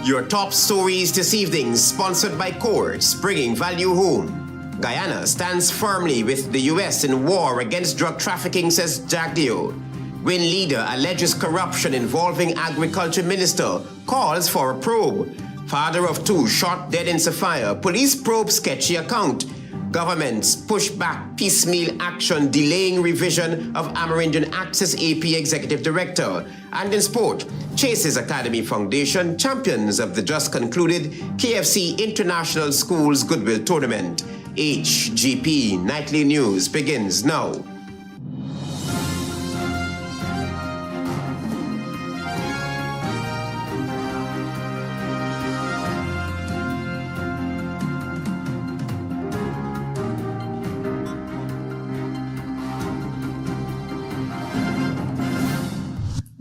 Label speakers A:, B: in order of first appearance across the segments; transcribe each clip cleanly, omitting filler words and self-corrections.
A: Your top stories this evening, sponsored by Courts, bringing value home. Guyana stands firmly with the U.S. in war against drug trafficking, says JAGDEO. Win leader alleges corruption involving agriculture minister, calls for a probe. Father of two shot dead in SOPHIA, police probe sketchy account. Governments push back piecemeal action delaying revision of AMERINDIAN Access AP Executive Director. And in sport, Chase's Academy Foundation champions of the just concluded KFC International Schools Goodwill Tournament. HGP Nightly News begins now.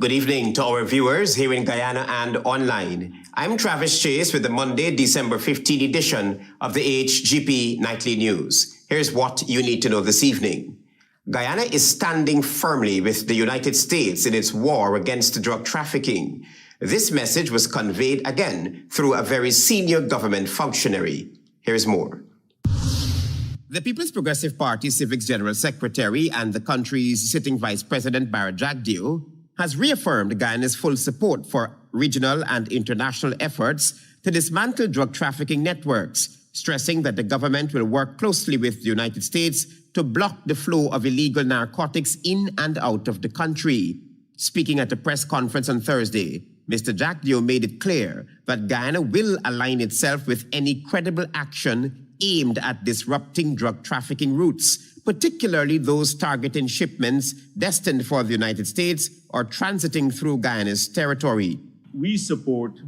A: Good evening to our viewers here in Guyana and online. I'm Travis Chase with the Monday, December 15 edition of the HGP Nightly News. Here's what you need to know this evening. Guyana is standing firmly with the United States in its war against drug trafficking. This message was conveyed again through a very senior government functionary. Here's more. The People's Progressive Party Civics General Secretary and the country's sitting Vice President JAGDEO has reaffirmed Guyana's full support for regional and international efforts to dismantle drug trafficking networks, stressing that the government will work closely with the United States to block the flow of illegal narcotics in and out of the country. Speaking at a press conference on Thursday, Mr. JAGDEO made it clear that Guyana will align itself with any credible action aimed at disrupting drug trafficking routes, particularly those targeting shipments destined for the United States or transiting through Guyana's territory.
B: We support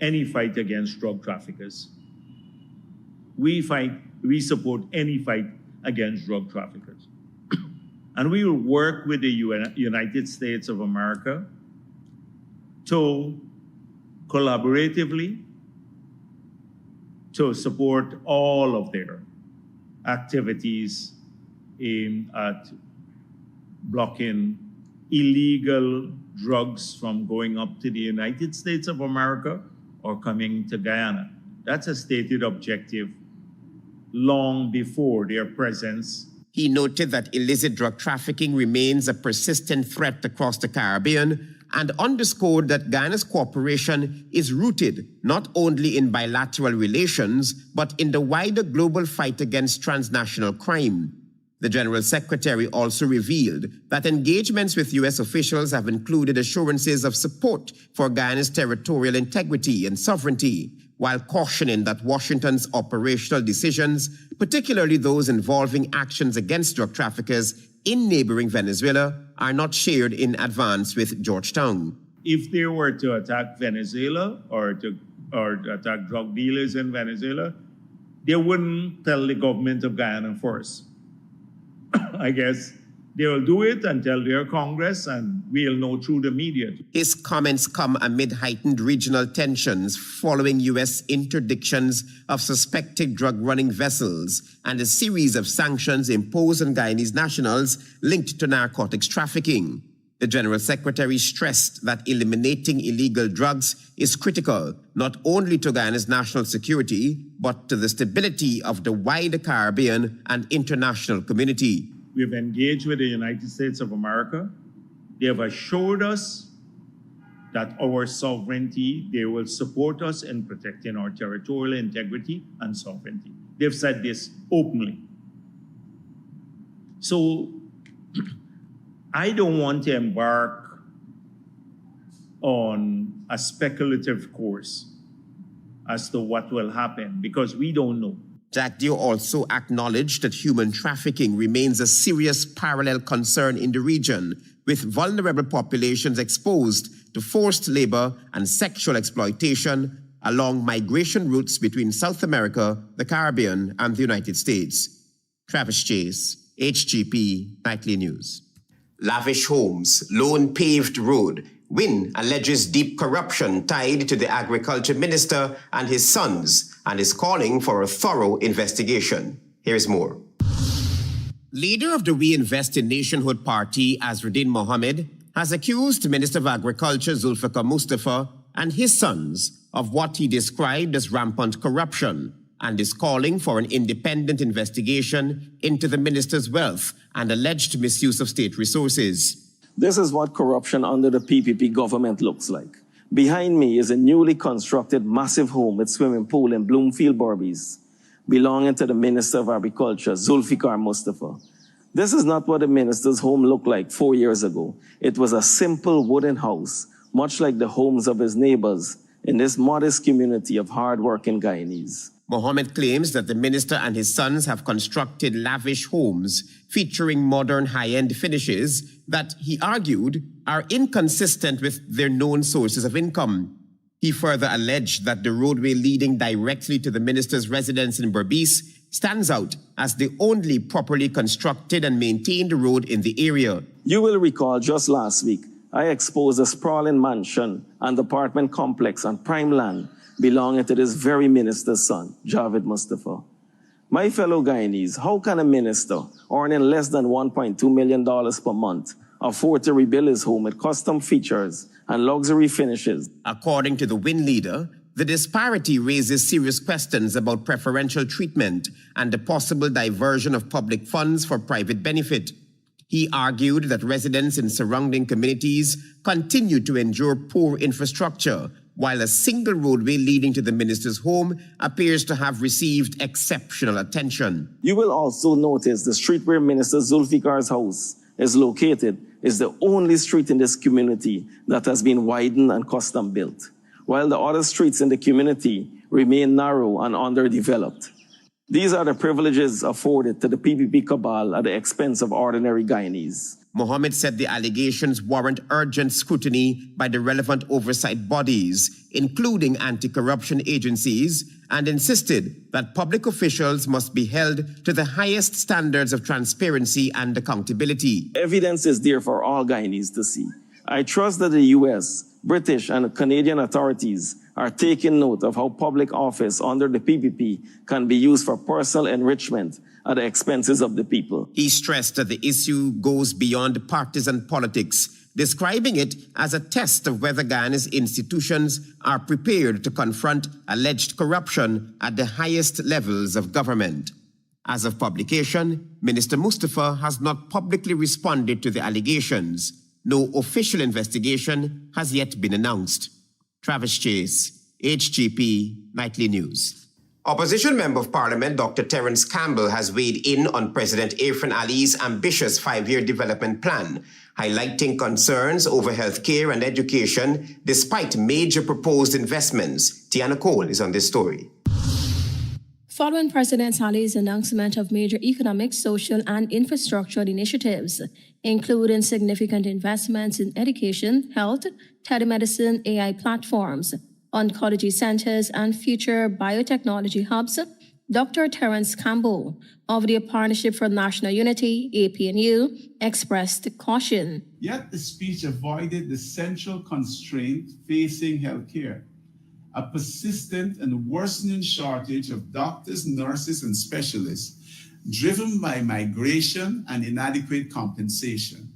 B: any fight against drug traffickers. We support any fight against drug traffickers. And we will work with the United States of America to collaboratively to support all of their activities aimed at blocking illegal drugs from going up to the United States of America or coming to Guyana. That's a stated objective long before their presence.
A: He noted that illicit drug trafficking remains a persistent threat across the Caribbean and underscored that Guyana's cooperation is rooted not only in bilateral relations, but in the wider global fight against transnational crime. The General Secretary also revealed that engagements with U.S. officials have included assurances of support for Guyana's territorial integrity and sovereignty, while cautioning that Washington's operational decisions, particularly those involving actions against drug traffickers in neighboring Venezuela, are not shared in advance with Georgetown.
B: If they were to attack Venezuela or attack drug dealers in Venezuela, they wouldn't tell the government of Guyana first. I guess they will do it and tell their Congress, and we'll know through the media.
A: His comments come amid heightened regional tensions following U.S. interdictions of suspected drug-running vessels and a series of sanctions imposed on Guyanese nationals linked to narcotics trafficking. The General Secretary stressed that eliminating illegal drugs is critical not only to Guyana's national security, but to the stability of the wider Caribbean and international community.
B: We've engaged with the United States of America. They have assured us that our sovereignty, they will support us in protecting our territorial integrity and sovereignty. They've said this openly. So I don't want to embark on a speculative course as to what will happen because we don't know.
A: JAGDEO also acknowledged that human trafficking remains a serious parallel concern in the region, with vulnerable populations exposed to forced labor and sexual exploitation along migration routes between South America, the Caribbean, and the United States. Travis Chase, HGP Nightly News. Lavish homes, lone paved road. Win alleges deep corruption tied to the agriculture minister and his sons and is calling for a thorough investigation. Here's more. Leader of the We Invest in Nationhood Party, Azruddin Mohammed, has accused Minister of Agriculture Zulfikar Mustafa and his sons of what he described as rampant corruption and is calling for an independent investigation into the minister's wealth and alleged misuse of state resources.
C: This is what corruption under the PPP government looks like. Behind me is a newly constructed massive home with swimming pool in Bloomfield, Berbice, belonging to the Minister of Agriculture, Zulfikar Mustafa. This is not what the minister's home looked like 4 years ago. It was a simple wooden house, much like the homes of his neighbors in this modest community of hard-working Guyanese.
A: Mohammed claims that the minister and his sons have constructed lavish homes featuring modern high-end finishes that, he argued, are inconsistent with their known sources of income. He further alleged that the roadway leading directly to the minister's residence in Berbice stands out as the only properly constructed and maintained road in the area.
C: You will recall just last week, I exposed a sprawling mansion and apartment complex on prime land belonging to this very minister's son, Javed Mustafa. My fellow Guyanese, how can a minister earning less than $1.2 million per month afford to rebuild his home with custom features and luxury finishes?
A: According to the WIN leader, the disparity raises serious questions about preferential treatment and the possible diversion of public funds for private benefit. He argued that residents in surrounding communities continue to endure poor infrastructure, while a single roadway leading to the minister's home appears to have received exceptional attention.
C: You will also notice the street where Minister Zulfikar's house is located is the only street in this community that has been widened and custom built, while the other streets in the community remain narrow and underdeveloped. These are the privileges afforded to the PPP cabal at the expense of ordinary Guyanese.
A: Mohammed said the allegations warrant urgent scrutiny by the relevant oversight bodies, including anti-corruption agencies, and insisted that public officials must be held to the highest standards of transparency and accountability.
C: Evidence is there for all Guyanese to see. I trust that the US, British, and Canadian authorities are taking note of how public office under the PPP can be used for personal enrichment at the expenses of the people.
A: He stressed that the issue goes beyond partisan politics, describing it as a test of whether Guyana's institutions are prepared to confront alleged corruption at the highest levels of government. As of publication, Minister Mustafa has not publicly responded to the allegations. No official investigation has yet been announced. Travis Chase, HGP Nightly News. Opposition Member of Parliament Dr. Terence Campbell has weighed in on President Irfan Ali's ambitious 5-year development plan, highlighting concerns over healthcare and education despite major proposed investments. Tiana Cole is on this story.
D: Following President Ali's announcement of major economic, social, and infrastructure initiatives, including significant investments in education, health, telemedicine, AI platforms, oncology centers, and future biotechnology hubs, Dr. Terence Campbell of the Partnership for National Unity, APNU, expressed caution.
E: Yet the speech avoided the central constraint facing healthcare: a persistent and worsening shortage of doctors, nurses, and specialists, driven by migration and inadequate compensation.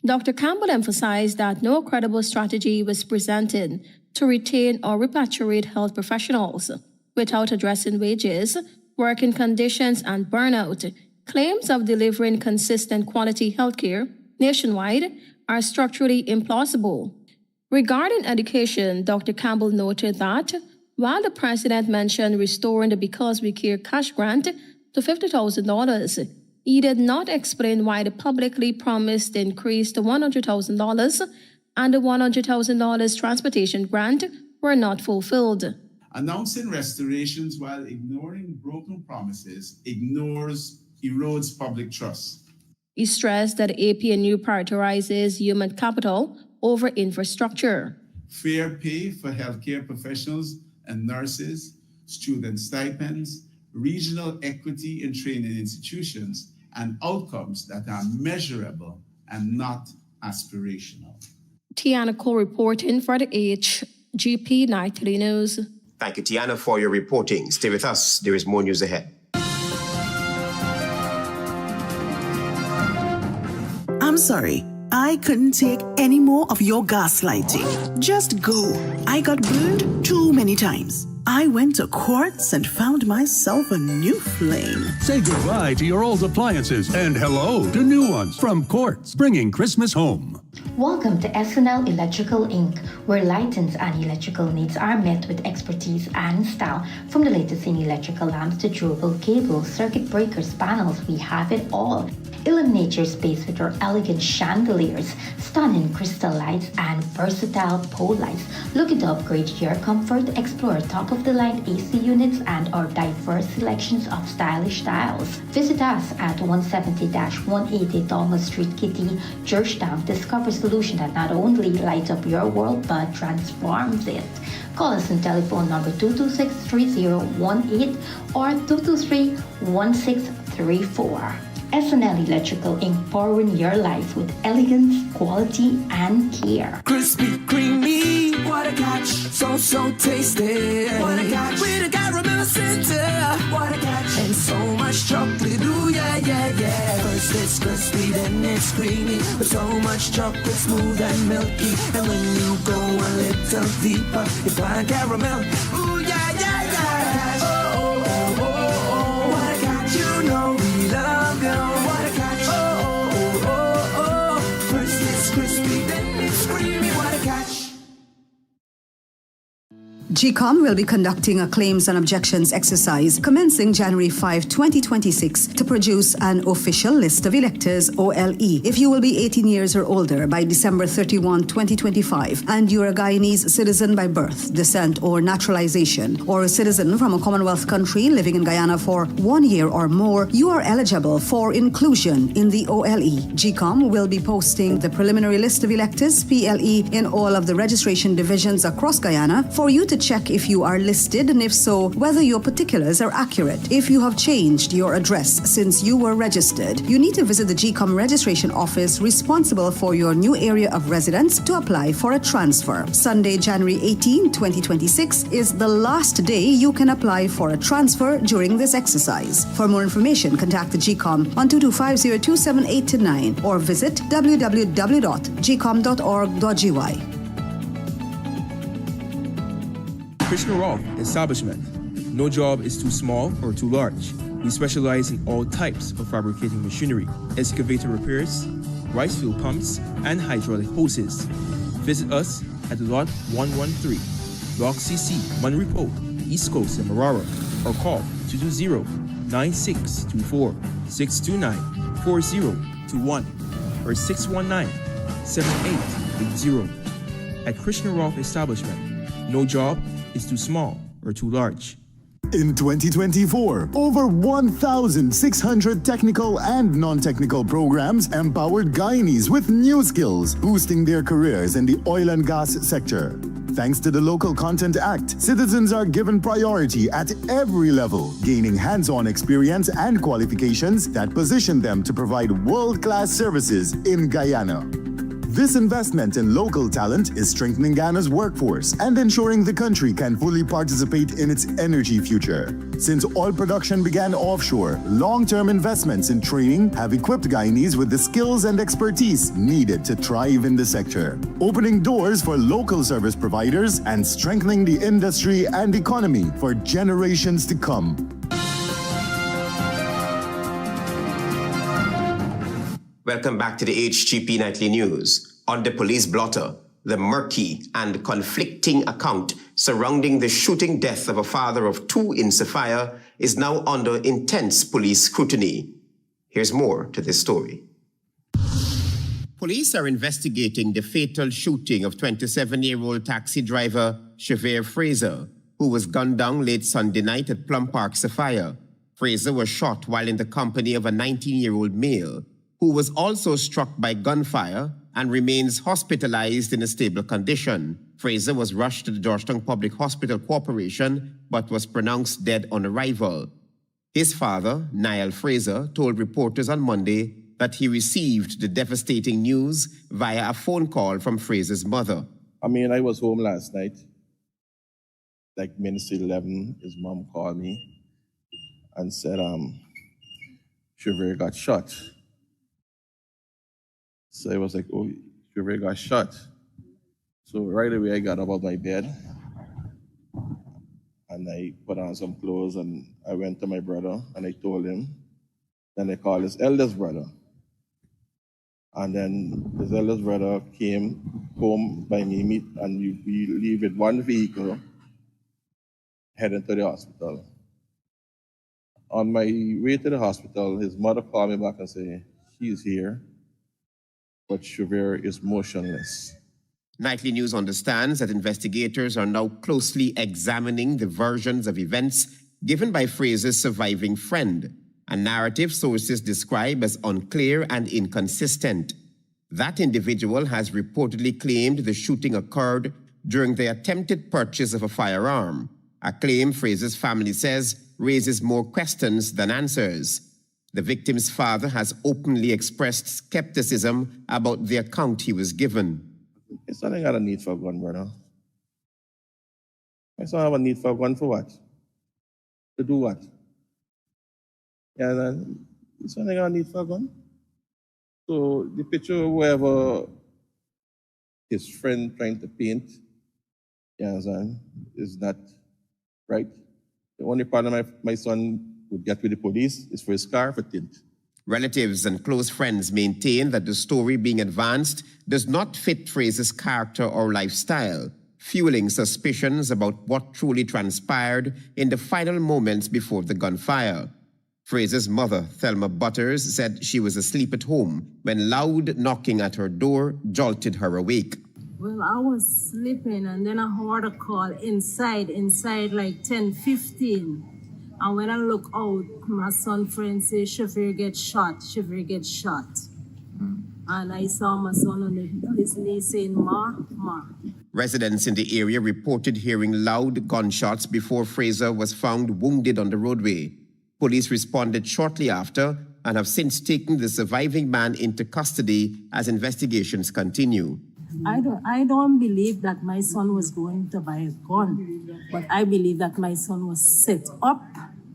D: Dr. Campbell emphasized that no credible strategy was presented to retain or repatriate health professionals without addressing wages, working conditions, and burnout. Claims of delivering consistent quality healthcare nationwide are structurally implausible. Regarding education, Dr. Campbell noted that while the president mentioned restoring the Because We Care cash grant to $50,000, he did not explain why the publicly promised increase to $100,000 and the $100,000 transportation grant were not fulfilled.
E: Announcing restorations while ignoring broken promises erodes public trust.
D: He stressed that APNU prioritizes human capital over infrastructure.
E: Fair pay for healthcare professionals and nurses, student stipends, regional equity in training institutions, and outcomes that are measurable and not aspirational.
D: Tiana Cole reporting for the HGP Nightly News.
A: Thank you, Tiana, for your reporting. Stay with us. There is more news ahead.
F: I'm sorry, I couldn't take any more of your gaslighting. Just go. I got burned too many times. I went to Quartz and found myself a new flame.
G: Say goodbye to your old appliances and hello to new ones from Quartz, bringing Christmas home.
H: Welcome to SNL Electrical Inc., where lighting's and electrical needs are met with expertise and style. From the latest in electrical lamps to durable cables, circuit breakers, panels, we have it all. Illuminate your space with our elegant chandeliers, stunning crystal lights, and versatile pole lights. Looking to upgrade your comfort? Explore top-of-the-line AC units and our diverse selections of stylish styles. Visit us at 170-180 Thomas Street, Kitty, Georgetown. Discover solution that not only lights up your world but transforms it. Call us on telephone number 226-3018 or 223-1634. SNL Electrical Inc., powering your life with elegance, quality, and care.
I: Crispy, creamy, what a catch. So tasty. What a catch. With a caramel center. What a catch. And so much chocolate, ooh, yeah. First it's crispy, then it's creamy. With so much chocolate, smooth and milky. And when you go a little deeper, you find caramel, ooh, yeah. Oh, what a catch. You know we love you. What a catch. Oh. First it's crispy, then it's creamy. What a catch.
J: GCOM will be conducting a claims and objections exercise commencing January 5, 2026 to produce an official list of electors, OLE, if you will be 18 years or older by December 31, 2025, and you are a Guyanese citizen by birth, descent, or naturalization, or a citizen from a Commonwealth country living in Guyana for 1 year or more, you are eligible for inclusion in the OLE. GCOM will be posting the preliminary list of electors, PLE, in all of the registration divisions across Guyana for you to check if you are listed, and if so, whether your particulars are accurate. If you have changed your address since you were registered, you need to visit the GCOM registration office responsible for your new area of residence to apply for a transfer. Sunday, January 18, 2026 is the last day you can apply for a transfer during this exercise. For more information, contact the GCOM on 225-0278-9 or visit www.gcom.org.gy.
K: Krishna Rolf Establishment. No job is too small or too large. We specialize in all types of fabricating machinery, excavator repairs, rice field pumps, and hydraulic hoses. Visit us at Lot 113, Block CC, Manripo, East Coast, Marara, or call 220-9624-629-4021 or 619-7880. At Krishna Rolf Establishment, no job is too small or too large.
L: In 2024, over 1,600 technical and non-technical programs empowered Guyanese with new skills, boosting their careers in the oil and gas sector. Thanks to the Local Content Act, citizens are given priority at every level, gaining hands-on experience and qualifications that position them to provide world-class services in Guyana. This investment in local talent is strengthening Ghana's workforce and ensuring the country can fully participate in its energy future. Since oil production began offshore, long-term investments in training have equipped Guyanese with the skills and expertise needed to thrive in the sector, opening doors for local service providers and strengthening the industry and economy for generations to come.
A: Welcome back to the HGP Nightly News. On the police blotter, the murky and conflicting account surrounding the shooting death of a father of two in Sophia is now under intense police scrutiny. Here's more to this story. Police are investigating the fatal shooting of 27-year-old taxi driver Chevere Fraser, who was gunned down late Sunday night at Plum Park, Sophia. Fraser was shot while in the company of a 19-year-old male, who was also struck by gunfire and remains hospitalized in a stable condition. Fraser was rushed to the Georgetown Public Hospital Corporation, but was pronounced dead on arrival. His father, Niall Fraser, told reporters on Monday that he received the devastating news via a phone call from Fraser's mother.
M: I was home last night, like minutes to 11, his mom called me and said, Chevere got shot. So I was like, oh, Chauffeur got shot. So right away I got up out of my bed and I put on some clothes and I went to my brother and I told him. Then I called his eldest brother. And then his eldest brother came home by me and we leave with one vehicle heading to the hospital. On my way to the hospital, his mother called me back and said, she's here, but Chauffeur is motionless.
A: Nightly News understands that investigators are now closely examining the versions of events given by Fraser's surviving friend, a narrative sources describe as unclear and inconsistent. That individual has reportedly claimed the shooting occurred during the attempted purchase of a firearm, a claim Fraser's family says raises more questions than answers. The victim's father has openly expressed skepticism about the account he was given.
M: My son ain't got a need for a gun, brother. My son have a need for a gun for what? To do what? Yeah, my son ain't got a need for a gun. So the picture whoever his friend trying to paint, you understand, is not right. The only problem my son would get with the police is for his car for tint.
A: Relatives and close friends maintain that the story being advanced does not fit Fraser's character or lifestyle, fueling suspicions about what truly transpired in the final moments before the gunfire. Fraser's mother, Thelma Butters, said she was asleep at home when loud knocking at her door jolted her awake.
N: Well, I was sleeping and then I heard a call inside like 10:15. And when I look out, my son friend say, Chauffeur get shot. And I saw my son on his knee saying, Ma.
A: Residents in the area reported hearing loud gunshots before Fraser was found wounded on the roadway. Police responded shortly after and have since taken the surviving man into custody as investigations continue.
N: I don't believe that my son was going to buy a gun, but I believe that my son was set up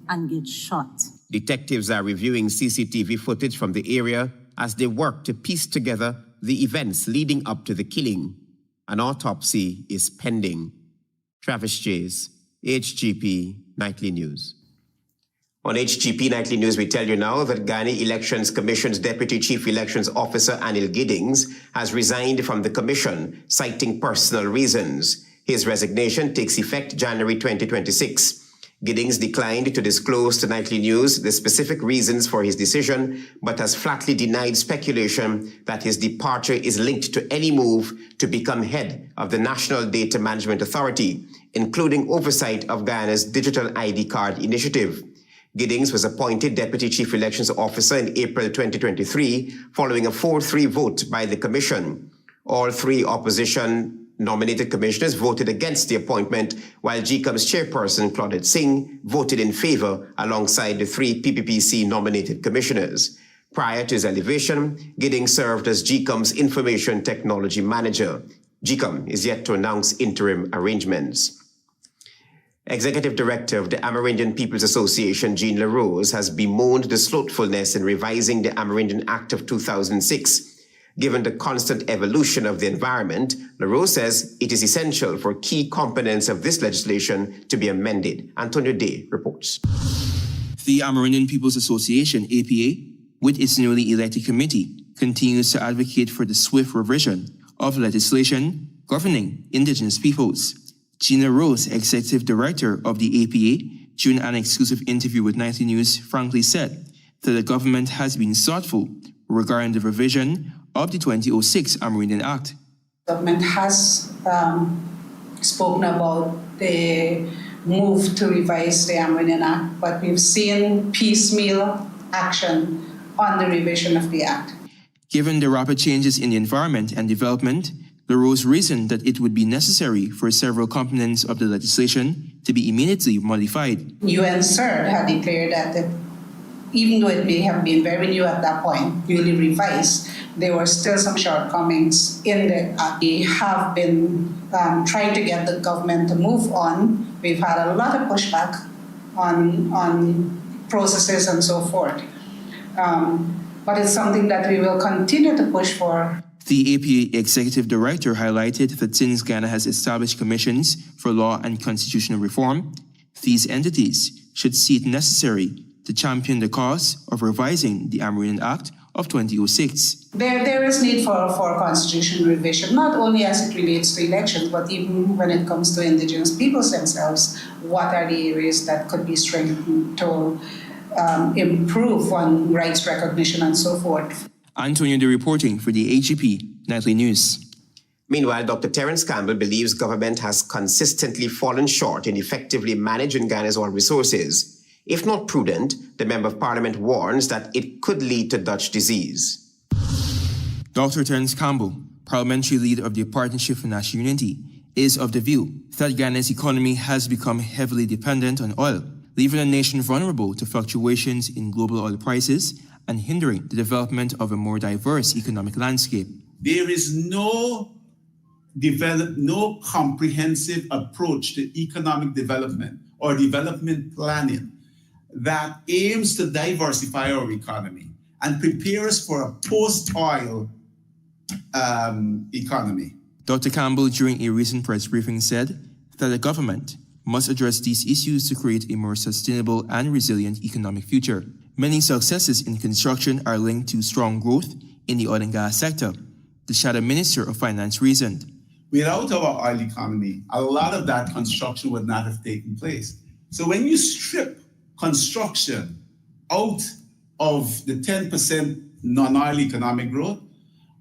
N: and get shot.
A: Detectives are reviewing CCTV footage from the area as they work to piece together the events leading up to the killing. An autopsy is pending. Travis Chase, HGP Nightly News. On HGP Nightly News, we tell you now that Guyana Elections Commission's Deputy Chief Elections Officer Anil Giddings has resigned from the commission, citing personal reasons. His resignation takes effect January 2026. Giddings declined to disclose to Nightly News the specific reasons for his decision, but has flatly denied speculation that his departure is linked to any move to become head of the National Data Management Authority, including oversight of Guyana's Digital ID Card Initiative. Giddings was appointed Deputy Chief Elections Officer in April 2023, following a 4-3 vote by the Commission. All three opposition-nominated commissioners voted against the appointment, while GCOM's chairperson, Claudette Singh, voted in favor alongside the three PPPC-nominated commissioners. Prior to his elevation, Giddings served as GCOM's Information Technology Manager. GCOM is yet to announce interim arrangements. Executive Director of the Amerindian People's Association, Jean LaRose, has bemoaned the slothfulness in revising the Amerindian Act of 2006. Given the constant evolution of the environment, LaRose says it is essential for key components of this legislation to be amended. Antonio Day reports.
K: The Amerindian People's Association, APA, with its newly elected committee, continues to advocate for the swift revision of legislation governing Indigenous peoples. Gina Rose, Executive Director of the APA, during an exclusive interview with Nightly News, frankly said that the government has been thoughtful regarding the revision of the 2006 Amerindian Act.
O: The government has spoken about the move to revise the Amerindian Act, but we've seen piecemeal action on the revision of the Act.
K: Given the rapid changes in the environment and development, LaRose reasoned that it would be necessary for several components of the legislation to be immediately modified.
O: UN CERD had declared that even though it may have been very new at that point, newly revised, there were still some shortcomings in the Act. We have been trying to get the government to move on. We've had a lot of pushback on processes and so forth. But it's something that we will continue to push for.
K: The APA Executive Director highlighted that since Guyana has established commissions for law and constitutional reform, these entities should see it necessary to champion the cause of revising the AMERINDIAN Act of 2006.
O: There is need for constitutional revision, not only as it relates to elections, but even when it comes to Indigenous peoples themselves. What are the areas that could be strengthened to improve on rights recognition and so forth?
K: Antonio De reporting for the HGP Nightly News.
A: Meanwhile, Dr. Terence Campbell believes government has consistently fallen short in effectively managing Guyana's oil resources. If not prudent, the Member of Parliament warns that it could lead to Dutch disease.
K: Dr. Terence Campbell, parliamentary leader of the Partnership for National Unity, is of the view that Guyana's economy has become heavily dependent on oil, leaving the nation vulnerable to fluctuations in global oil prices and hindering the development of a more diverse economic landscape.
E: There is no comprehensive approach to economic development or development planning that aims to diversify our economy and prepare us for a post-oil economy.
K: Dr. Campbell, during a recent press briefing, said that the government must address these issues to create a more sustainable and resilient economic future. Many successes in construction are linked to strong growth in the oil and gas sector, the Shadow Minister of Finance reasoned.
E: Without our oil economy, a lot of that construction would not have taken place. So when you strip construction out of the 10% non-oil economic growth,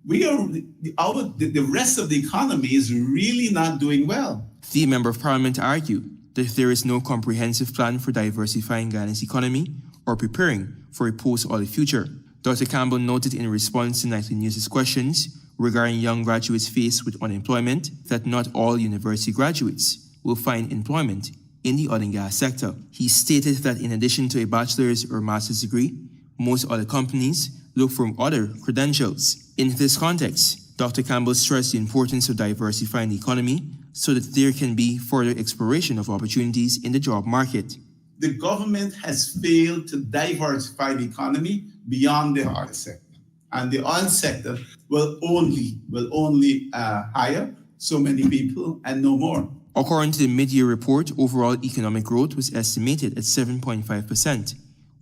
E: the rest of the economy is really not doing well.
K: The Member of Parliament argued that if there is no comprehensive plan for diversifying Guyana's economy or preparing for a post-oil future. Dr. Campbell noted in response to Nightly News' questions regarding young graduates faced with unemployment that not all university graduates will find employment in the oil and gas sector. He stated that in addition to a bachelor's or master's degree, most other companies look for other credentials. In this context, Dr. Campbell stressed the importance of diversifying the economy so that there can be further exploration of opportunities in the job market.
E: The government has failed to diversify the economy beyond the oil sector. And the oil sector will only hire so many people and no more.
K: According to the mid-year report, overall economic growth was estimated at 7.5%,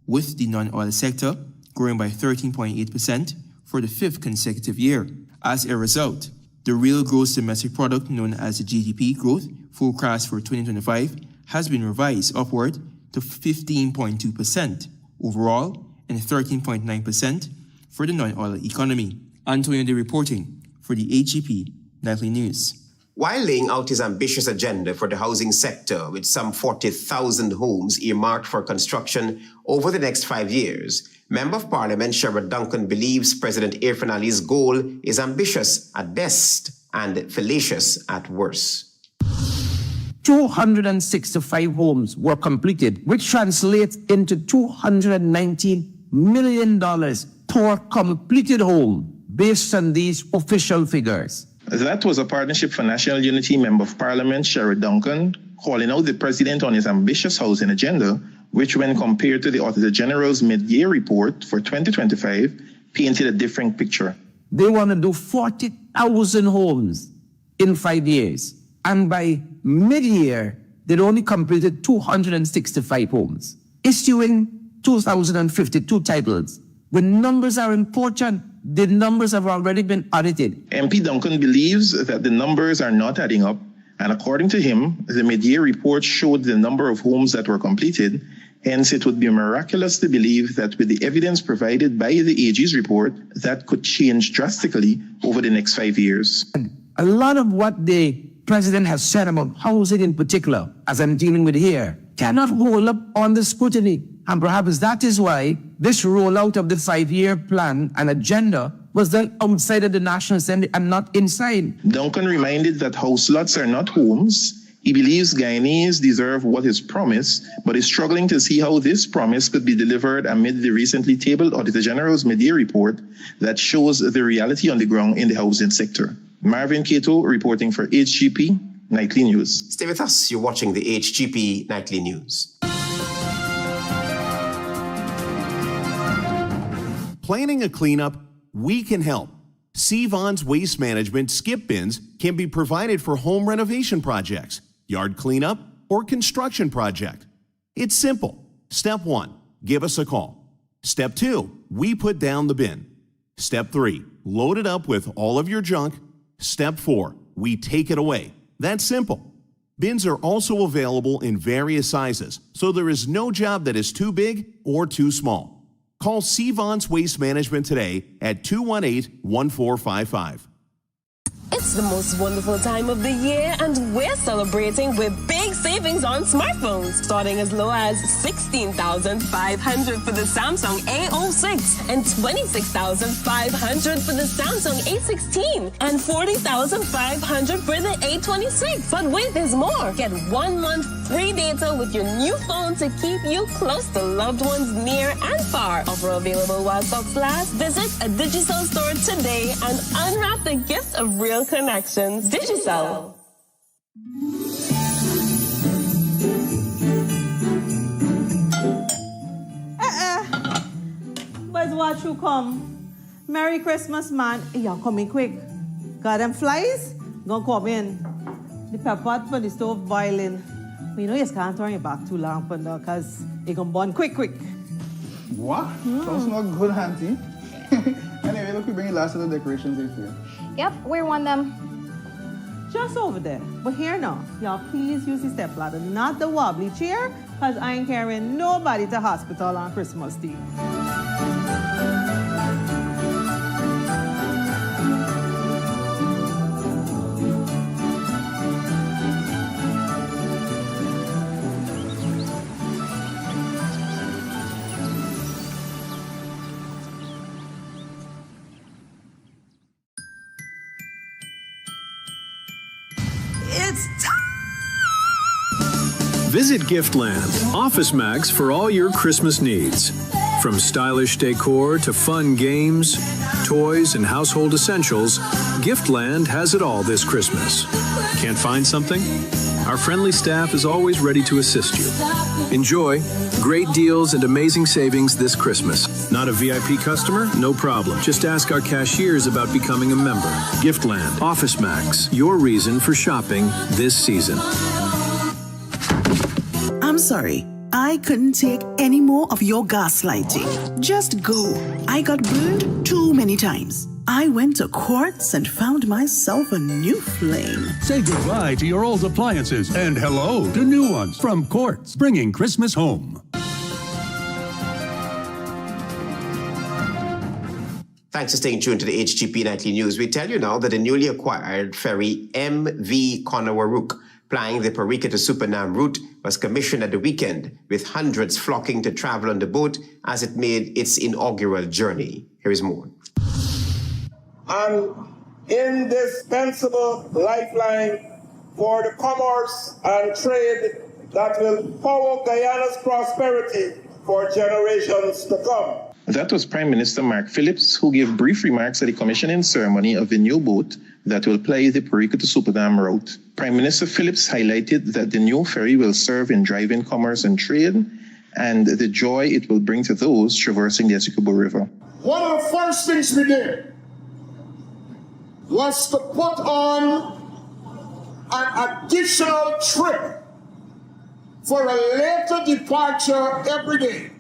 K: with the non-oil sector growing by 13.8% for the fifth consecutive year. As a result, the real gross domestic product, known as the GDP growth forecast for 2025, has been revised upward to 15.2% overall and 13.9% for the non-oil economy. Antonio De reporting for the HGP Nightly News.
A: While laying out his ambitious agenda for the housing sector with some 40,000 homes earmarked for construction over the next 5 years, Member of Parliament Sherrod Duncan believes President Irfaan Ali's goal is ambitious at best and fallacious at worst.
P: 265 homes were completed, which translates into $219 million per completed home based on these official figures.
Q: That was a Partnership for National Unity Member of Parliament Sherrod Duncan calling out the President on his ambitious housing agenda, which when compared to the Auditor General's mid-year report for 2025, painted a different picture.
P: They want to do 40,000 homes in 5 years. And by mid-year, they'd only completed 265 homes, issuing 2,052 titles. When numbers are important, the numbers have already been audited.
Q: MP Duncan believes that the numbers are not adding up, and according to him, the mid-year report showed the number of homes that were completed. Hence, it would be miraculous to believe that with the evidence provided by the AG's report, that could change drastically over the next 5 years.
P: A lot of what the President has said about housing in particular, as I'm dealing with here, cannot hold up on the scrutiny. And perhaps that is why this rollout of the 5-year plan and agenda was done outside of the National Assembly and not inside.
Q: Duncan reminded that house lots are not homes. He believes Guyanese deserve what is promised, but is struggling to see how this promise could be delivered amid the recently tabled Auditor General's mid-year report that shows the reality on the ground in the housing sector. Marvin Cato reporting for HGP Nightly News.
A: Stay with us. You're watching the HGP Nightly News.
R: Planning a cleanup? We can help. Sevon's Waste Management skip bins can be provided for home renovation projects, yard cleanup, or construction project. It's simple. Step 1, give us a call. Step 2, we put down the bin. Step 3, load it up with all of your junk. Step 4, we take it away. That's simple. Bins are also available in various sizes, so there is no job that is too big or too small. Call Sevon's Waste Management today at 218-1455.
S: It's the most wonderful time of the year, and we're celebrating with big savings on smartphones, starting as low as $16,500 for the Samsung A06 and $26,500 for the Samsung A16 and $40,500 for the A26. But wait, there's more. Get 1 month free data with your new phone to keep you close to loved ones near and far. Offer available while stocks last. Visit a Digicel store today and unwrap the gift of real connections. Digicel.
T: But watch you come. Merry Christmas, man. Hey, y'all coming quick. Got them flies? Gonna come in. The pepper for the stove boiling. But you know you can't turn your back too long, because it gonna burn quick.
U: What? Sounds not good, auntie. Anyway, look, we bring the last of the decorations in here.
T: Yep, where want them? Just over there. But here now, y'all please use the stepladder, not the wobbly chair, because I ain't carrying nobody to hospital on Christmas Eve.
V: Visit Giftland, office mags for all your Christmas needs. From stylish decor to fun games, toys, and household essentials, Giftland has it all this Christmas. Can't find something? Our friendly staff is always ready to assist you. Enjoy great deals and amazing savings this Christmas. Not a VIP customer? No problem. Just ask our cashiers about becoming a member. Giftland, office mags, your reason for shopping this season.
F: I'm sorry. I couldn't take any more of your gaslighting. Just go. I got burned too many times. I went to Quartz and found myself a new flame.
G: Say goodbye to your old appliances and hello to new ones from Quartz, bringing Christmas home.
A: Thanks for staying tuned to the HGP Nightly News. We tell you now that the newly acquired ferry MV Conawarook, plying the Parika to Supernam route, was commissioned at the weekend, with hundreds flocking to travel on the boat as it made its inaugural journey. Here is more.
W: An indispensable lifeline for the commerce and trade that will power Guyana's prosperity for generations to come.
Q: That was Prime Minister Mark Phillips, who gave brief remarks at the commissioning ceremony of the new boat that will ply the Parika to Superdam route. Prime Minister Phillips highlighted that the new ferry will serve in driving commerce and trade and the joy it will bring to those traversing the Essequibo River.
X: One of the first things we did was to put on an additional trip for a later departure every day.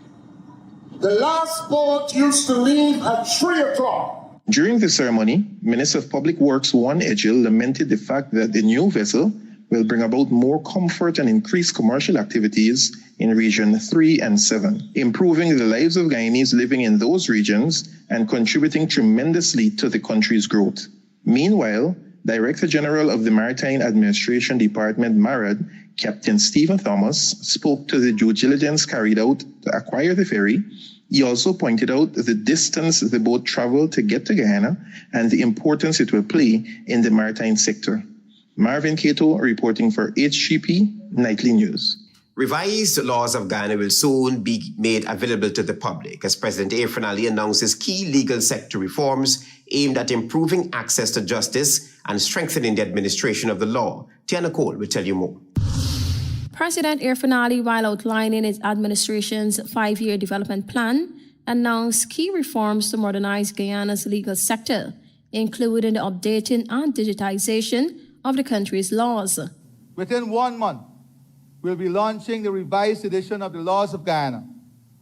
X: The last boat used to leave at 3 o'clock.
Q: During the ceremony, Minister of Public Works Juan Edgil lamented the fact that the new vessel will bring about more comfort and increased commercial activities in Region 3 and 7, improving the lives of Guyanese living in those regions and contributing tremendously to the country's growth. Meanwhile, Director General of the Maritime Administration Department, MARAD, Captain Stephen Thomas, spoke to the due diligence carried out to acquire the ferry. He also pointed out the distance the boat traveled to get to Guyana and the importance it will play in the maritime sector. Marvin Cato reporting for HGP Nightly News.
A: Revised laws of Guyana will soon be made available to the public as President Efren Ali announces key legal sector reforms aimed at improving access to justice and strengthening the administration of the law. Tiana Cole will tell you more.
D: President Efren Ali, while outlining his administration's 5-year development plan, announced key reforms to modernize Guyana's legal sector, including the updating and digitization of the country's laws.
U: Within 1 month, we'll be launching the revised edition of the Laws of Guyana,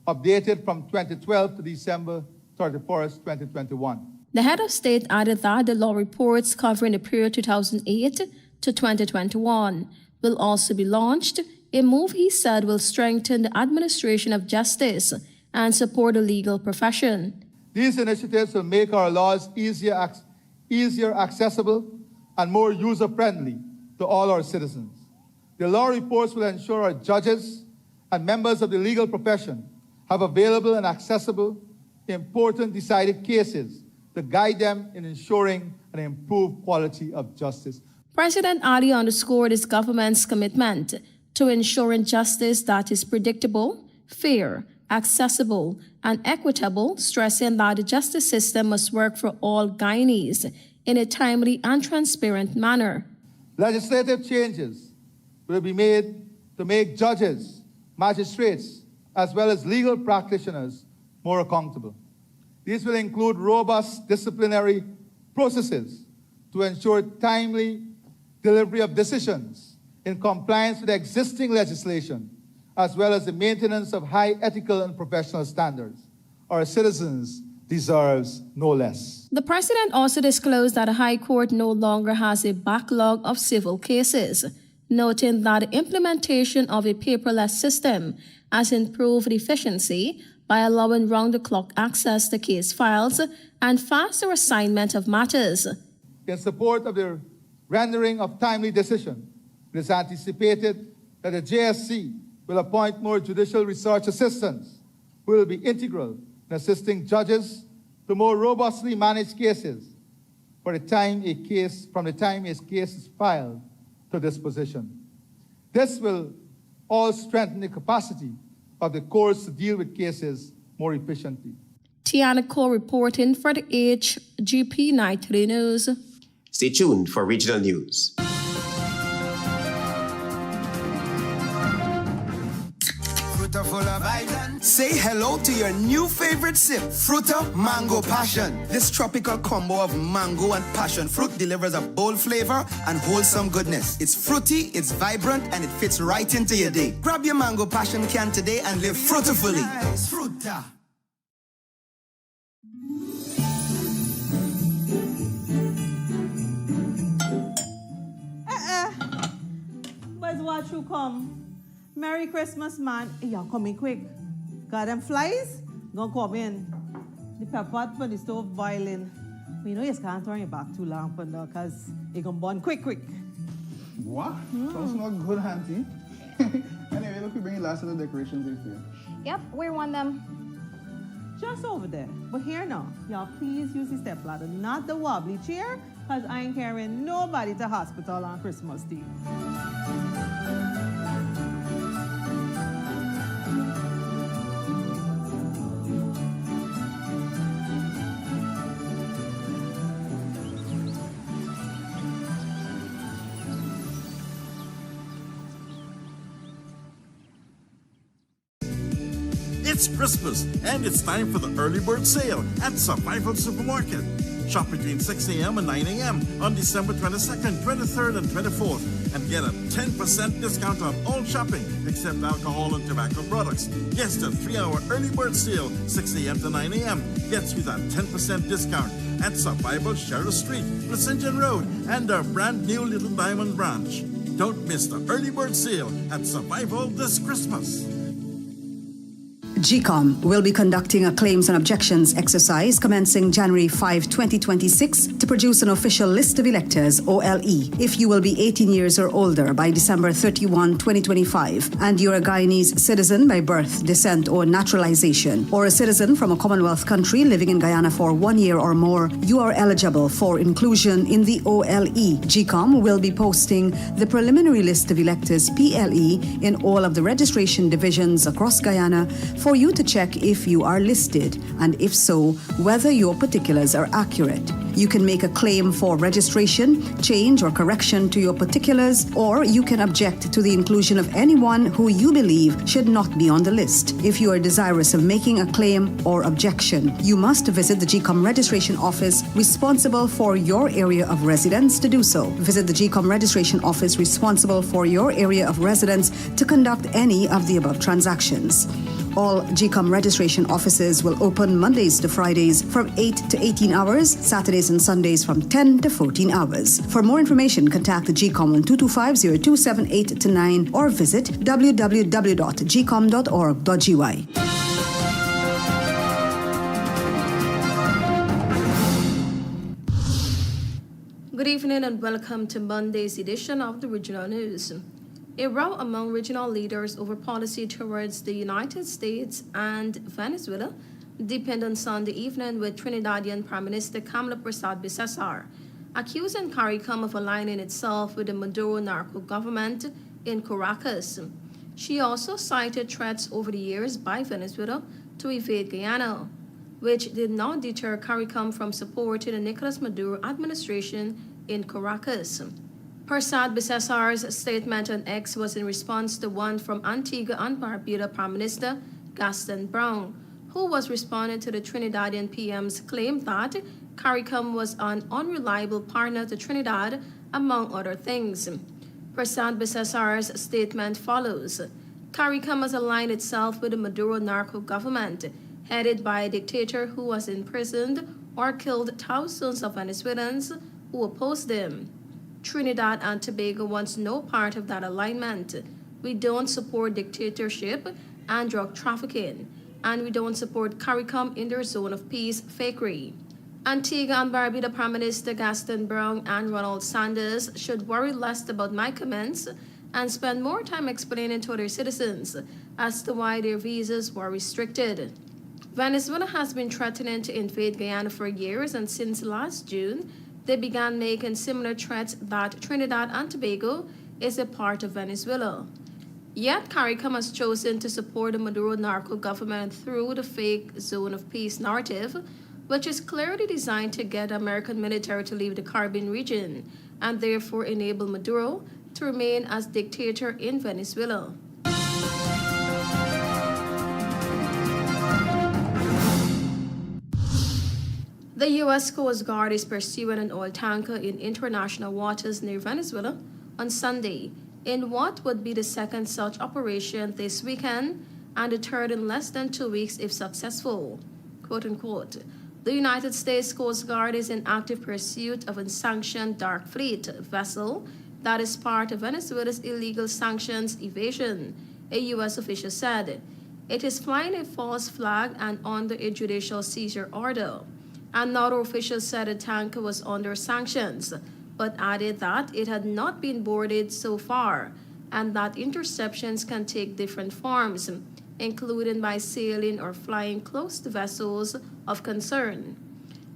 U: updated from 2012 to December 31st, 2021.
D: The head of state added that the law reports covering the period 2008 to 2021 will also be launched, a move he said will strengthen the administration of justice and support the legal profession.
U: These initiatives will make our laws easier accessible and more user-friendly to all our citizens. The law reports will ensure our judges and members of the legal profession have available and accessible important decided cases to guide them in ensuring an improved quality of justice.
D: President Ali underscored his government's commitment to ensuring justice that is predictable, fair, accessible, and equitable, stressing that the justice system must work for all Guyanese in a timely and transparent manner.
U: Legislative changes will be made to make judges, magistrates, as well as legal practitioners more accountable. These will include robust disciplinary processes to ensure timely delivery of decisions in compliance with existing legislation, as well as the maintenance of high ethical and professional standards. Our citizens deserves no less.
D: The president also disclosed that the High Court no longer has a backlog of civil cases, noting that the implementation of a paperless system has improved efficiency by allowing round-the-clock access to case files and faster assignment of matters.
U: In support of the rendering of timely decision, it is anticipated that the JSC will appoint more judicial research assistants who will be integral in assisting judges to more robustly manage cases from the time a case is filed to disposition. This will all strengthen the capacity of the courts to deal with cases more efficiently.
D: Tiana Cole reporting for the HGP Nightly News.
A: Stay tuned for regional news.
B: Say hello to your new favorite sip, Fruta Mango Passion. This tropical combo of mango and passion fruit delivers a bold flavor and wholesome goodness. It's fruity, it's vibrant, and it fits right into your day. Grab your Mango Passion can today and live fruitfully. Fruta.
T: But watch you come. Merry Christmas, man. Hey, y'all coming quick. Got them flies? Gonna come in. The pepper for the stove boiling. You know you can't turn it back too long for now because it gonna burn quick.
U: What? Sounds not good, auntie. Anyway, look, we bring last of the decorations here.
C: Yep, where want them?
T: Just over there. But here now, y'all please use the stepladder, not the wobbly chair, because I ain't carrying nobody to hospital on Christmas Eve.
H: It's Christmas, and it's time for the early bird sale at Survival Supermarket. Shop between 6 a.m. and 9 a.m. on December 22nd, 23rd, and 24th, and get a 10% discount on all shopping except alcohol and tobacco products. Yes, the 3-hour early bird sale, 6 a.m. to 9 a.m., gets you that 10% discount at Survival Sherrill Street, St. Road, and our brand new Little Diamond branch. Don't miss the early bird sale at Survival this Christmas.
J: GCOM will be conducting a claims and objections exercise commencing January 5, 2026 to produce an official list of electors, OLE, if you will be 18 years or older by December 31, 2025, and you're a Guyanese citizen by birth, descent, or naturalization, or a citizen from a Commonwealth country living in Guyana for 1 year or more, you are eligible for inclusion in the OLE. GCOM will be posting the preliminary list of electors, PLE, in all of the registration divisions across Guyana for for you to check if you are listed, and if so, whether your particulars are accurate. You can make a claim for registration, change or correction to your particulars, or you can object to the inclusion of anyone who you believe should not be on the list. If you are desirous of making a claim or objection, you must visit the GCOM registration office responsible for your area of residence to do so. Visit the GCOM registration office responsible for your area of residence to conduct any of the above transactions. All GCOM registration offices will open Mondays to Fridays from 8 to 18 hours, Saturdays and Sundays from 10 to 14 hours. For more information, contact the GCOM on 225-0278-9 or visit www.gcom.org.gy.
D: Good evening and welcome to Monday's edition of the Regional News. A row among regional leaders over policy towards the United States and Venezuela deepened on Sunday evening with Trinidadian Prime Minister Kamala Persad-Bissessar accusing CARICOM of aligning itself with the Maduro narco government in Caracas. She also cited threats over the years by Venezuela to evade Guyana, which did not deter CARICOM from supporting the Nicolas Maduro administration in Caracas. Persad-Bissessar's statement on X was in response to one from Antigua and Barbuda Prime Minister Gaston Brown, who was responding to the Trinidadian PM's claim that CARICOM was an unreliable partner to Trinidad, among other things. Persad-Bissessar's statement follows. CARICOM has aligned itself with the Maduro narco government, headed by a dictator who has imprisoned or killed thousands of Venezuelans who opposed them. Trinidad and Tobago wants no part of that alignment. We don't support dictatorship and drug trafficking, and we don't support CARICOM in their zone of peace fakery. Antigua and Barbuda Prime Minister Gaston Brown and Ronald Sanders should worry less about my comments and spend more time explaining to their citizens as to why their visas were restricted. Venezuela has been threatening to invade Guyana for years, and since last June, they began making similar threats that Trinidad and Tobago is a part of Venezuela. Yet CARICOM has chosen to support the Maduro narco government through the fake zone of peace narrative, which is clearly designed to get American military to leave the Caribbean region and therefore enable Maduro to remain as dictator in Venezuela. The U.S. Coast Guard is pursuing an oil tanker in international waters near Venezuela on Sunday, in what would be the second such operation this weekend and the third in less than 2 weeks if successful. Quote unquote. The United States Coast Guard is in active pursuit of a sanctioned dark fleet vessel that is part of Venezuela's illegal sanctions evasion, a U.S. official said. It is flying a false flag and under a judicial seizure order. Another official said the tanker was under sanctions, but added that it had not been boarded so far and that interceptions can take different forms, including by sailing or flying close to vessels of concern.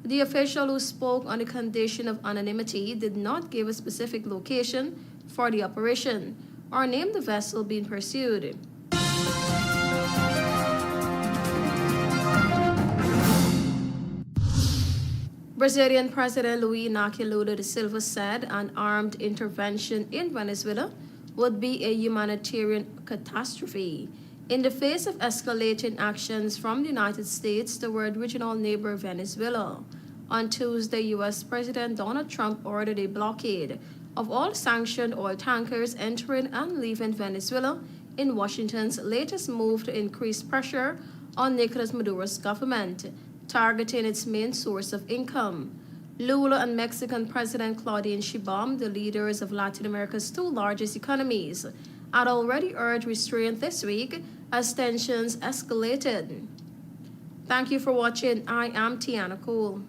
D: The official, who spoke on the condition of anonymity, did not give a specific location for the operation or name the vessel being pursued. Brazilian President Luiz Inácio Lula da Silva said an armed intervention in Venezuela would be a humanitarian catastrophe in the face of escalating actions from the United States toward regional neighbor Venezuela. On Tuesday, U.S. President Donald Trump ordered a blockade of all sanctioned oil tankers entering and leaving Venezuela in Washington's latest move to increase pressure on Nicolas Maduro's government, targeting its main source of income. Lula and Mexican President Claudia Sheinbaum, the leaders of Latin America's two largest economies, had already urged restraint this week as tensions escalated. Thank you for watching. I am Tiana Cole.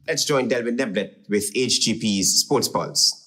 A: Let's join Delvin Neblet with HGP's Sports Pulse.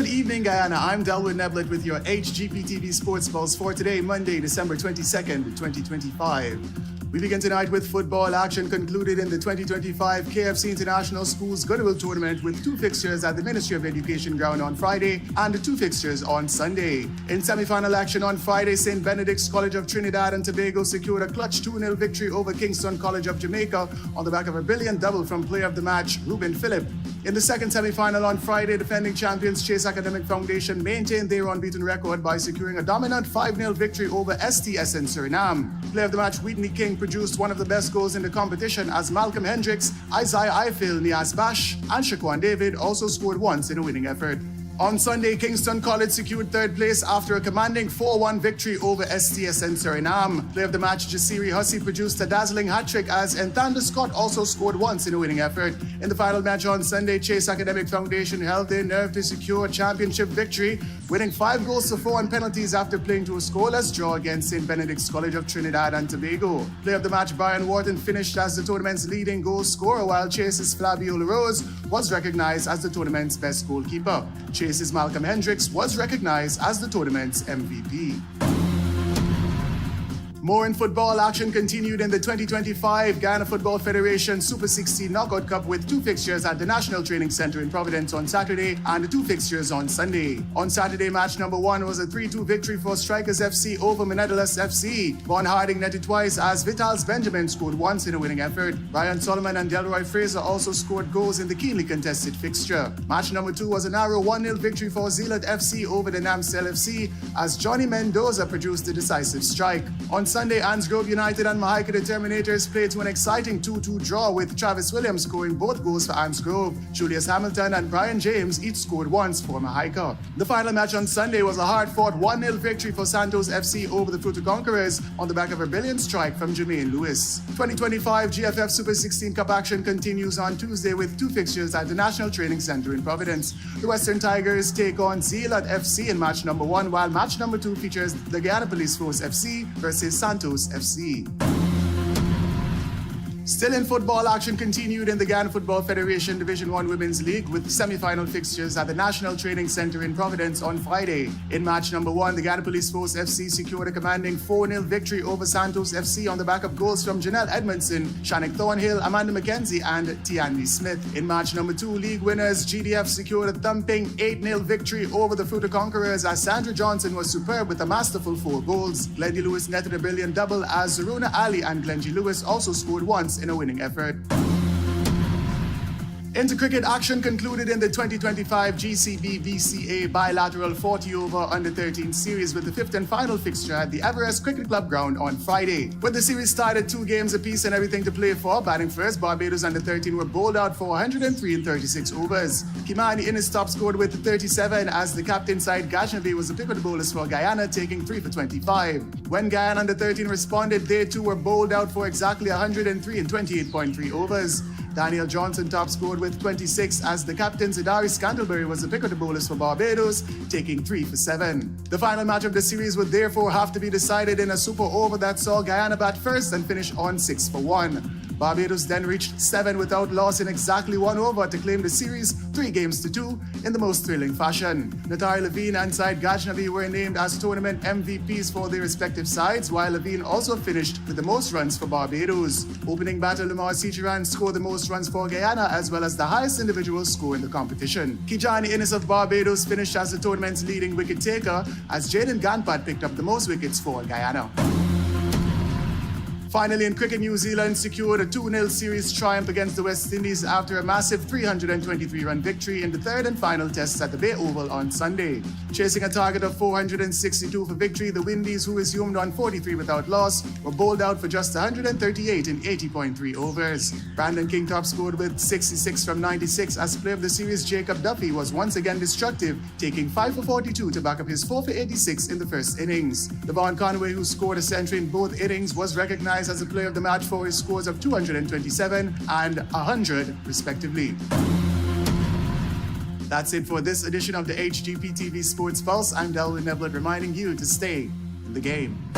C: Good evening, Guyana. I'm Delwyn Neblett with your HGP TV Sports Pulse for today, Monday, December 22nd, 2025. We begin tonight with football action concluded in the 2025 KFC International Schools Goodwill Tournament with 2 fixtures at the Ministry of Education ground on Friday and 2 fixtures on Sunday. In semi-final action on Friday, St. Benedict's College of Trinidad and Tobago secured a clutch 2-0 victory over Kingston College of Jamaica on the back of a brilliant double from player of the match, Ruben Phillip. In the second semi-final on Friday, defending champions Chase Academic Foundation maintained their unbeaten record by securing a dominant 5-0 victory over STSN Suriname. Player of the match, Whitney King, produced one of the best goals in the competition as Malcolm Hendricks, Isaiah Eifel, Nias Bash, and Shaquan David also scored once in a winning effort. On Sunday, Kingston College secured 3rd place after a commanding 4-1 victory over STSN Suriname. Player of the match, Jasiri Hussey, produced a dazzling hat-trick as Enthander Scott also scored once in a winning effort. In the final match on Sunday, Chase Academic Foundation held their nerve to secure a championship victory, winning 5 goals to 4 on penalties after playing to a scoreless draw against St. Benedict's College of Trinidad and Tobago. Player of the match, Brian Wharton, finished as the tournament's leading goal scorer, while Chase's Flavio LaRose was recognized as the tournament's best goalkeeper. Chase's Malcolm Hendricks was recognized as the tournament's MVP. More in football action continued in the 2025 Guyana Football Federation Super 16 Knockout Cup with 2 fixtures at the National Training Center in Providence on Saturday and 2 fixtures on Sunday. On Saturday, match number 1 was a 3-2 victory for Strikers FC over Menedalus FC. Von Harding netted twice as Vitals Benjamin scored once in a winning effort. Brian Solomon and Delroy Fraser also scored goals in the keenly contested fixture. Match number 2 was a narrow 1-0 victory for Zealand FC over the Namsel FC as Johnny Mendoza produced the decisive strike. On Sunday, Ansgrove United and Mahaika the Terminators played to an exciting 2-2 draw with Travis Williams scoring both goals for Ansgrove. Julius Hamilton and Brian James each scored once for Mahaika. The final match on Sunday was a hard-fought 1-0 victory for Santos FC over the Fruta Conquerors on the back of a brilliant strike from Jermaine Lewis. 2025 GFF Super 16 Cup action continues on Tuesday with 2 fixtures at the National Training Center in Providence. The Western Tigers take on Zealand FC in match number 1, while match number 2 features the Guyana Police Force FC versus Santos FC. Still in football, action continued in the Guyana Football Federation Division 1 Women's League with semi-final fixtures at the National Training Center in Providence on Friday. In match number 1, the Guyana Police Force FC secured a commanding 4-0 victory over Santos FC on the back of goals from Janelle Edmondson, Shanik Thornhill, Amanda McKenzie, and Tiandi Smith. In match number 2, league winners GDF secured a thumping 8-0 victory over the Fruta Conquerors as Sandra Johnson was superb with a masterful 4 goals. Glendy Lewis netted a brilliant double as Zaruna Ali and Glengie Lewis also scored once in a winning effort. Inter-cricket action concluded in the 2025 GCB BCA bilateral 40-over under-13 series with the 5th and final fixture at the Everest Cricket Club ground on Friday. When the series started 2 games apiece and everything to play for, batting first, Barbados under-13 were bowled out for 103 in 36 overs. Kimani Innes top scored with 37 as the captain side Gajnavi was the pick of the bowlers for Guyana, taking 3 for 25. When Guyana under-13 responded, they too were bowled out for exactly 103 in 28.3 overs. Daniel Johnson top scored with 26 as the captain Zidari Scantlebury was the pick of the bowlers for Barbados, taking 3 for 7. The final match of the series would therefore have to be decided in a super over that saw Guyana bat first and finish on 6 for 1. Barbados then reached 7 without loss in exactly 1 over to claim the series 3-2 in the most thrilling fashion. Natari Levine and side Gajnavi were named as tournament MVPs for their respective sides, while Levine also finished with the most runs for Barbados. Opening batter Lamar Sicharan scored the most runs for Guyana as well as the highest individual score in the competition. Kijani Innes of Barbados finished as the tournament's leading wicket taker as Jaden Ganpat picked up the most wickets for Guyana. Finally, in cricket, New Zealand secured a 2-0 series triumph against the West Indies after a massive 323-run victory in the 3rd and final test at the Bay Oval on Sunday. Chasing a target of 462 for victory, the Windies, who resumed on 43 without loss, were bowled out for just 138 in 80.3 overs. Brandon King top scored with 66 from 96 as player of the series Jacob Duffy was once again destructive, taking 5 for 42 to back up his 4 for 86 in the first innings. Devon Conway, who scored a century in both innings, was recognized as the player of the match for his scores of 227 and 100 respectively. That's it for this edition of the HGP TV Sports Pulse. I'm Delwyn Neblett reminding you to stay in the game.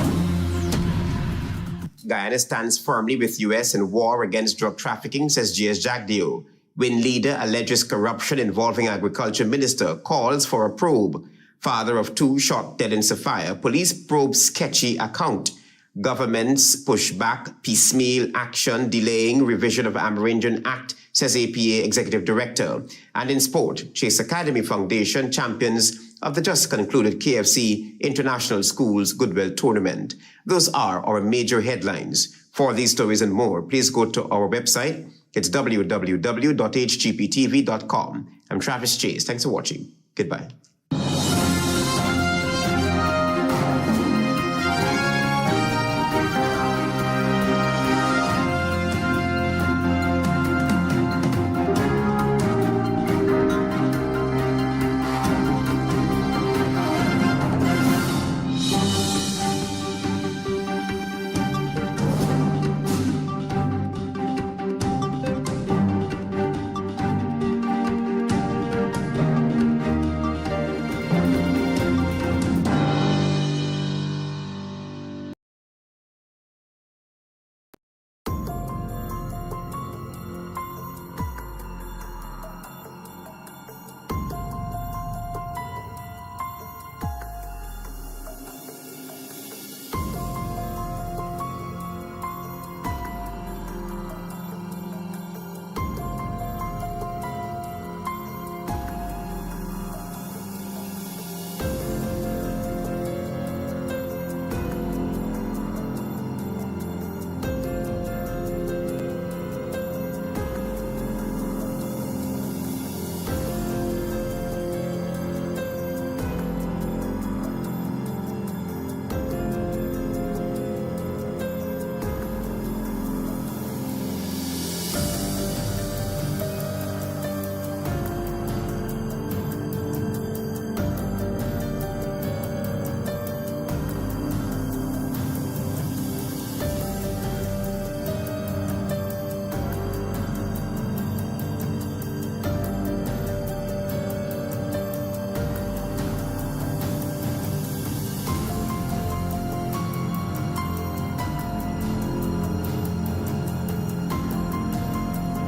A: Guyana stands firmly with U.S. in war against drug trafficking, says GS JAGDEO. Win leader alleges corruption involving agriculture minister, calls for a probe. Father of 2 shot dead in SOPHIA. Police probe sketchy account. Governments push back piecemeal action delaying revision of AMERINDIAN Act, says APA Executive Director. And in sport, Chase Academy Foundation champions of the just concluded KFC International Schools Goodwill Tournament. Those are our major headlines. For these stories and more, please go to our website. It's www.hgptv.com. I'm Travis Chase. Thanks for watching. Goodbye.